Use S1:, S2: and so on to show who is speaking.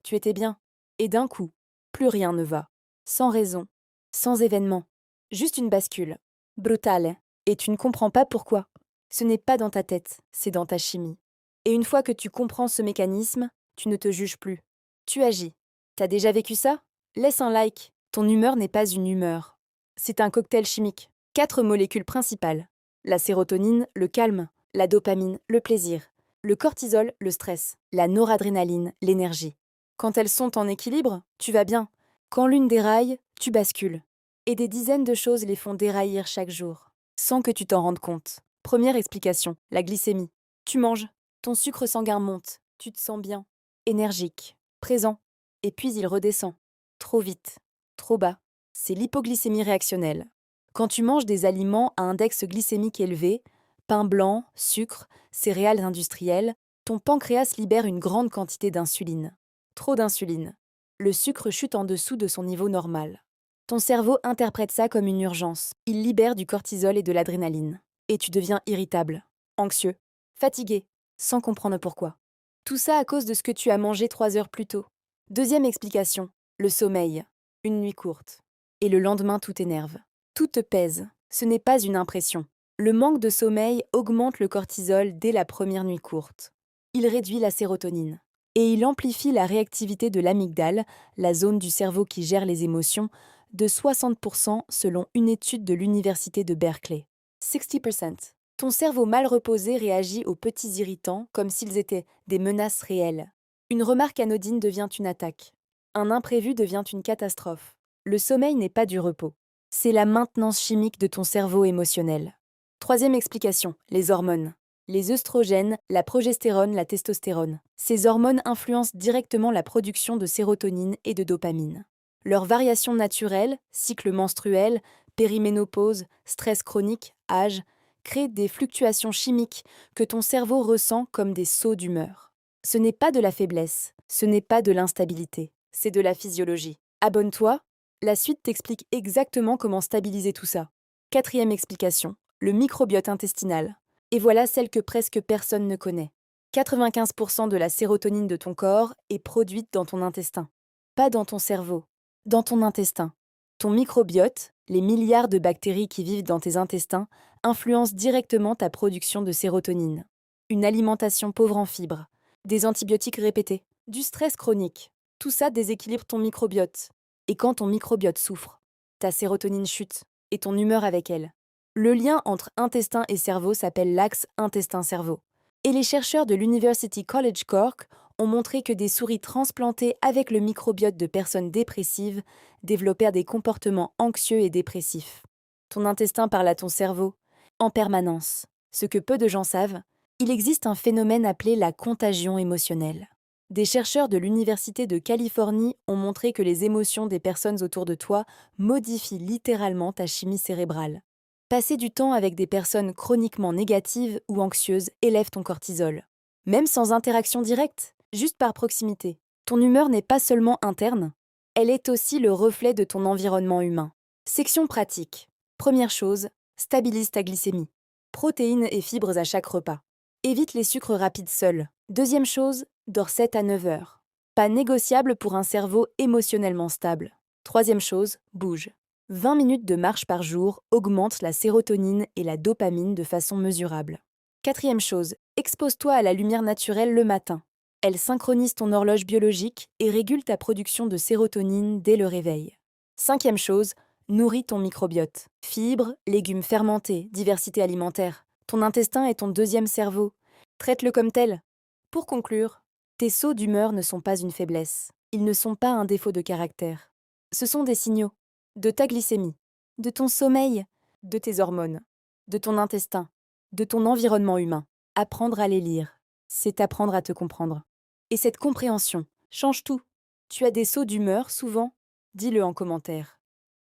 S1: tu étais bien. Et d'un coup, plus rien ne va. Sans raison, sans événement. Juste une bascule. Brutale. Et tu ne comprends pas pourquoi. Ce n'est pas dans ta tête, c'est dans ta chimie. Et une fois que tu comprends ce mécanisme, tu ne te juges plus. Tu agis. T'as déjà vécu ça? Laisse un like. Ton humeur n'est pas une humeur. C'est un cocktail chimique. 4 molécules principales. La sérotonine, le calme. La dopamine, le plaisir. Le cortisol, le stress. La noradrénaline, l'énergie. Quand elles sont en équilibre, tu vas bien. Quand l'une déraille, tu bascules. Et des dizaines de choses les font déraillir chaque jour, sans que tu t'en rendes compte. Première explication, la glycémie. Tu manges, ton sucre sanguin monte, tu te sens bien, énergique, présent, et puis il redescend. Trop vite, trop bas. C'est l'hypoglycémie réactionnelle. Quand tu manges des aliments à index glycémique élevé, pain blanc, sucre, céréales industrielles, ton pancréas libère une grande quantité d'insuline. Trop d'insuline. Le sucre chute en dessous de son niveau normal. Ton cerveau interprète ça comme une urgence. Il libère du cortisol et de l'adrénaline. Et tu deviens irritable, anxieux, fatigué, sans comprendre pourquoi. Tout ça à cause de ce que tu as mangé 3 heures plus tôt. Deuxième explication, le sommeil. Une nuit courte. Et le lendemain, tout énerve. Tout te pèse. Ce n'est pas une impression. Le manque de sommeil augmente le cortisol dès la première nuit courte. Il réduit la sérotonine. Et il amplifie la réactivité de l'amygdale, la zone du cerveau qui gère les émotions, de 60% selon une étude de l'université de Berkeley. 60%. Ton cerveau mal reposé réagit aux petits irritants comme s'ils étaient des menaces réelles. Une remarque anodine devient une attaque. Un imprévu devient une catastrophe. Le sommeil n'est pas du repos. C'est la maintenance chimique de ton cerveau émotionnel. Troisième explication, les hormones. Les œstrogènes, la progestérone, la testostérone. Ces hormones influencent directement la production de sérotonine et de dopamine. Leurs variations naturelles, cycle menstruel, périménopause, stress chronique, âge, créent des fluctuations chimiques que ton cerveau ressent comme des sauts d'humeur. Ce n'est pas de la faiblesse, ce n'est pas de l'instabilité, c'est de la physiologie. Abonne-toi, la suite t'explique exactement comment stabiliser tout ça. Quatrième explication, le microbiote intestinal. Et voilà celle que presque personne ne connaît. 95% de la sérotonine de ton corps est produite dans ton intestin, pas dans ton cerveau, dans ton intestin. Ton microbiote, les milliards de bactéries qui vivent dans tes intestins, influencent directement ta production de sérotonine. Une alimentation pauvre en fibres, des antibiotiques répétés, du stress chronique, tout ça déséquilibre ton microbiote. Et quand ton microbiote souffre, ta sérotonine chute, et ton humeur avec elle. Le lien entre intestin et cerveau s'appelle l'axe intestin-cerveau. Et les chercheurs de l'University College Cork ont montré que des souris transplantées avec le microbiote de personnes dépressives développèrent des comportements anxieux et dépressifs. Ton intestin parle à ton cerveau, en permanence. Ce que peu de gens savent, il existe un phénomène appelé la contagion émotionnelle. Des chercheurs de l'Université de Californie ont montré que les émotions des personnes autour de toi modifient littéralement ta chimie cérébrale. Passer du temps avec des personnes chroniquement négatives ou anxieuses élève ton cortisol. Même sans interaction directe, juste par proximité. Ton humeur n'est pas seulement interne, elle est aussi le reflet de ton environnement humain. Section pratique. Première chose, stabilise ta glycémie. Protéines et fibres à chaque repas. Évite les sucres rapides seuls. Deuxième chose, dors 7 à 9 heures. Pas négociable pour un cerveau émotionnellement stable. Troisième chose, bouge. 20 minutes de marche par jour augmentent la sérotonine et la dopamine de façon mesurable. Quatrième chose, expose-toi à la lumière naturelle le matin. Elle synchronise ton horloge biologique et régule ta production de sérotonine dès le réveil. Cinquième chose, nourris ton microbiote. Fibres, légumes fermentés, diversité alimentaire. Ton intestin est ton deuxième cerveau. Traite-le comme tel. Pour conclure, tes sauts d'humeur ne sont pas une faiblesse. Ils ne sont pas un défaut de caractère. Ce sont des signaux. De ta glycémie, de ton sommeil, de tes hormones, de ton intestin, de ton environnement humain. Apprendre à les lire, c'est apprendre à te comprendre. Et cette compréhension change tout. Tu as des sauts d'humeur souvent? Dis-le en commentaire.